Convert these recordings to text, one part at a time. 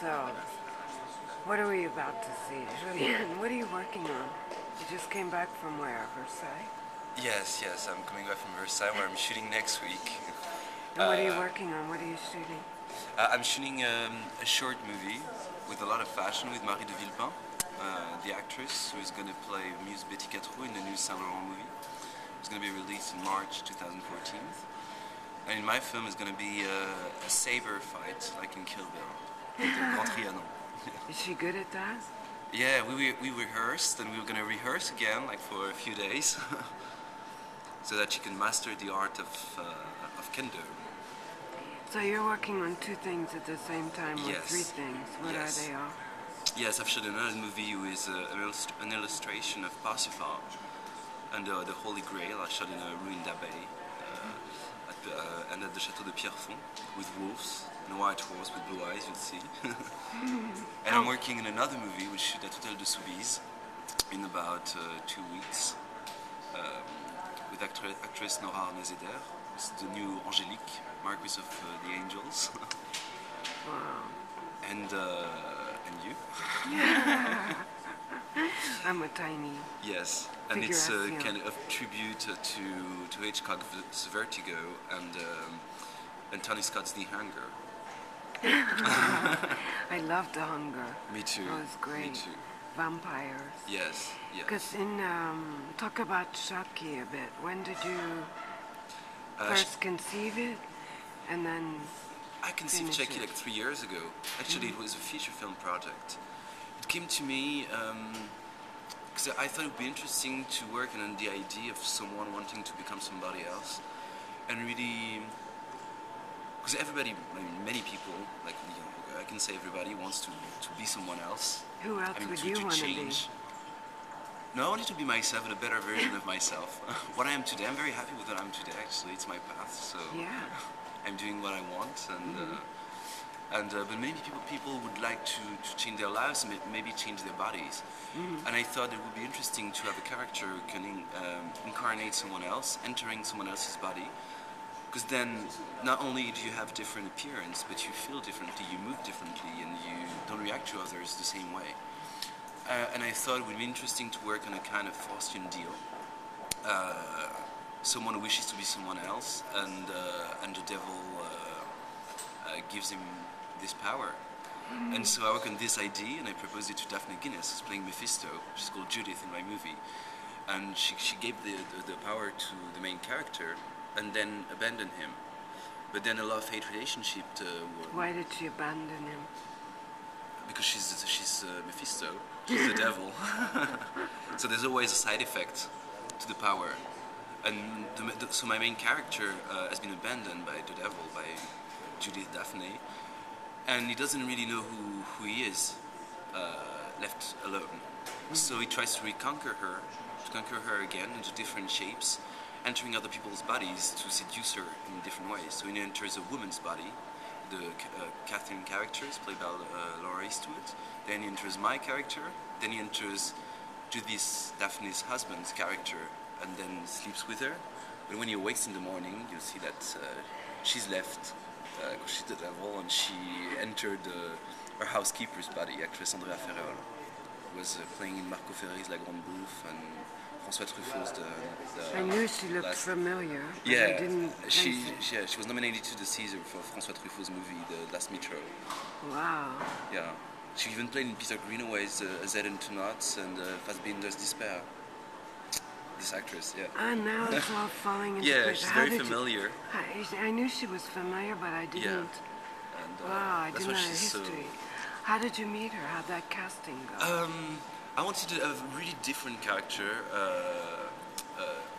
So, what are we about to see? JUlien, what are you working on? You just came back from where? Versailles? Yes, I'm coming back from Versailles where I'm shooting next week. And what are you working on? What are you shooting? I'm shooting a short movie with a lot of fashion with Marie de Villepin, the actress who is going to play Muse Betty Catrou in the new Saint Laurent movie. It's going to be released in March 2014. And in my film it's going to be a saber fight, like in Kill Bill, with the Grand Trianon. Is she good at that? Yeah, we rehearsed, and we were going to rehearse again, like for a few days, so that she can master the art of kendo. So you're working on two things at the same time, or Yes. three things. What are they all? Yes, I've shot another movie with an illustration of Parsifal and the Holy Grail. I shot in a ruined abbey and at the Château de Pierrefonds with wolves and a white horse with blue eyes, you'll see. And I'm working in another movie we shoot at Hôtel de Soubise in about 2 weeks with actress Nora Nezeder. It's the new Angélique, Marquis of the Angels. Wow. And you? I'm a tiny. Yes, and it's a figuration. kind of tribute to Hitchcock's Vertigo and Tony Scott's The Hunger. I love The Hunger. Me too. It was great. Me too. Vampires. Yes. Because talk about Shaki a bit. When did you first conceive it, and then I conceived finish Shaki it? like 3 years ago. Actually, it was a feature film project. It came to me because I thought it would be interesting to work on the idea of someone wanting to become somebody else, and really, because everybody, I mean, many people, like I can say everybody wants to be someone else. Who else I mean, would to you want to be? change. No, I wanted to be myself and a better version of myself. What I am today, I'm very happy with what I'm today. Actually, it's my path. So Yeah. I'm doing what I want, and but many people would like to change their lives and maybe change their bodies. And I thought it would be interesting to have a character who can incarnate someone else, entering someone else's body. Because then, not only do you have different appearance, but you feel differently, you move differently, and you don't react to others the same way. And I thought it would be interesting to work on a kind of Faustian deal. Someone who wishes to be someone else, and the devil gives him this power. And so I worked on this idea, and I proposed it to Daphne Guinness, who's playing Mephisto. She's called Judith in my movie. And she gave the power to the main character, and then abandoned him. But then a love-hate relationship. Why did she abandon him? Because she's Mephisto. She's the devil. So there's always a side effect to the power. And so my main character has been abandoned by the devil, by Judith Daphne, and he doesn't really know who he is, left alone. So he tries to conquer her again into different shapes, entering other people's bodies to seduce her in different ways. So he enters a woman's body, the Catherine character is played by Laura Eastwood. Then he enters my character. Then he enters Judith Daphne's husband's character, and then sleeps with her. But when he awakes in the morning, you'll see that she's left, because she's the devil, and she entered her housekeeper's body, actress Andrea Ferrol, who was playing in Marco Ferri's La Grande Bouffe, and François Truffaut's I knew she looked familiar, but yeah, I didn't she was nominated to the Caesar for François Truffaut's movie, The Last Metro. Wow. Yeah. She even played in Peter Greenaway's Z and Two Knots and Fassbinder's Despair. This actress, yeah. Ah, now it's all falling into Yeah, place. she's How very did familiar. I knew she was familiar, but I didn't. Yeah. And, Wow, I that's didn't why know her she's history. How did you meet her? How'd that casting go? I wanted to have a really different character,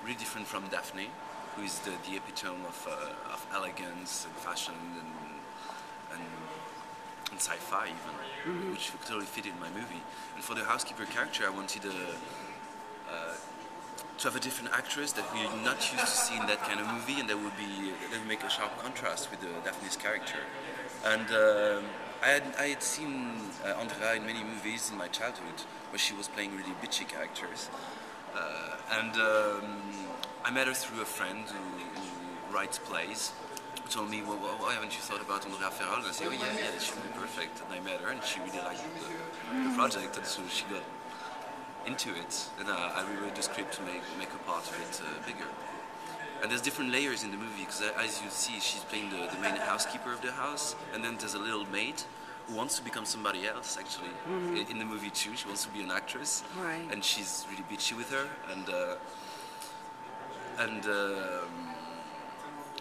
really different from Daphne, who is the epitome of elegance and fashion and sci-fi even, which would totally fit in my movie. And for the housekeeper character, I wanted to have a different actress that we're not used to seeing in that kind of movie, and that would make a sharp contrast with Daphne's character. And I had seen Andrea in many movies in my childhood, where she was playing really bitchy characters. And I met her through a friend who writes plays, who told me, well, why haven't you thought about Andrea Ferrol? And I said, oh yeah, that should be perfect. And I met her, and she really liked the project, and so she got into it. And I rewrote the script to make a part of it bigger. And there's different layers in the movie, because as you see, she's playing the main housekeeper of the house, and then there's a little maid who wants to become somebody else, actually, in the movie too. She wants to be an actress, right. And she's really bitchy with her,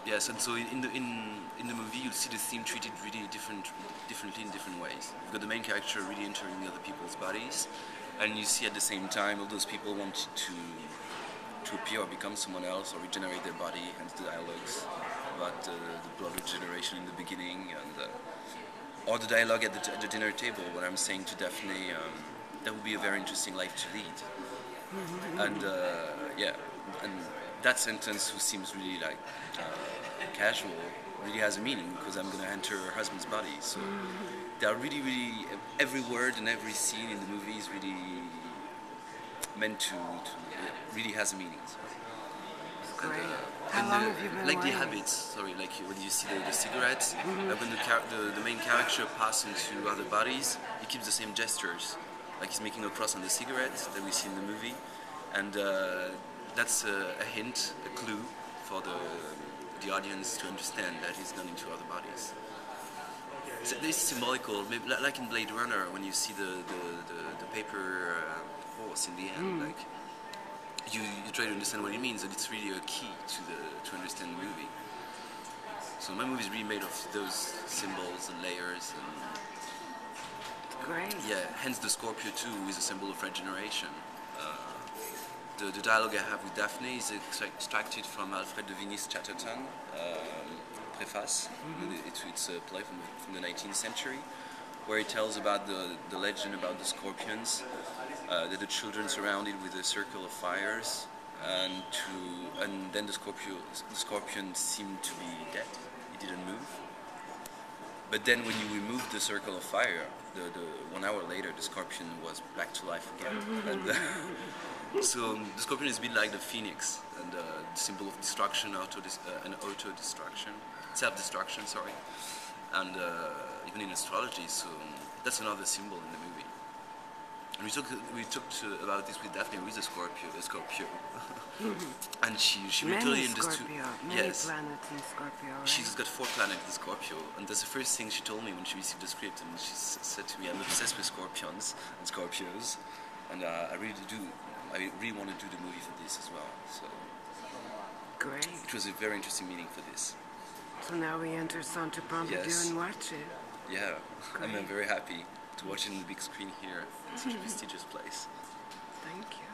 yes, and so in the movie you'll see the theme treated really differently in different ways. You've got the main character really entering other people's bodies, and you see at the same time all those people want to appear or become someone else or regenerate their body, hence the dialogues about the blood regeneration in the beginning, and or the dialogue at the dinner table where I'm saying to Daphne, that would be a very interesting life to lead. And and that sentence, who seems really like casual, really has a meaning, because I'm going to enter her husband's body. So there are really, every word and every scene in the movie is really meant to really has a meaning. So. Great. And, How long have you been like wearing the habits, sorry, like when you see the cigarettes, when the main character passes into other bodies, he keeps the same gestures, like he's making a cross on the cigarette that we see in the movie, and that's a hint, a clue for the audience to understand that he's gone into other bodies. So this is symbolical, maybe like in Blade Runner, when you see the paper horse in the end, like you try to understand what it means, and it's really a key to understand the movie. So my movie is really made of those symbols and layers, and Great. yeah, hence the Scorpio too is a symbol of regeneration. The dialogue I have with Daphne is extracted from Alfred de Vigny's Chatterton preface. It's a play from the 19th century, where he tells about the legend about the scorpions, that the children surrounded with a circle of fires, and then the scorpion seemed to be dead. He didn't move. But then when you removed the circle of fire, the 1 hour later, the scorpion was back to life again. And, so the scorpion is a bit like the phoenix, and the symbol of destruction, auto-destruction, self-destruction, sorry. And even in astrology, so that's another symbol in the movie. And we talked about this with Daphne, who is a Scorpio, and she literally understood. Many planets in Scorpio, right? She's got 4 planets in Scorpio, and that's the first thing she told me when she received the script. And she said to me, "I'm obsessed with scorpions and Scorpios, and I really want to do the movie for this as well." So Great. it was a very interesting meeting for this. So now we enter Centre Pompidou and watch it. Yeah, Great. I'm very happy to watch it on the big screen here in such a prestigious place. Thank you.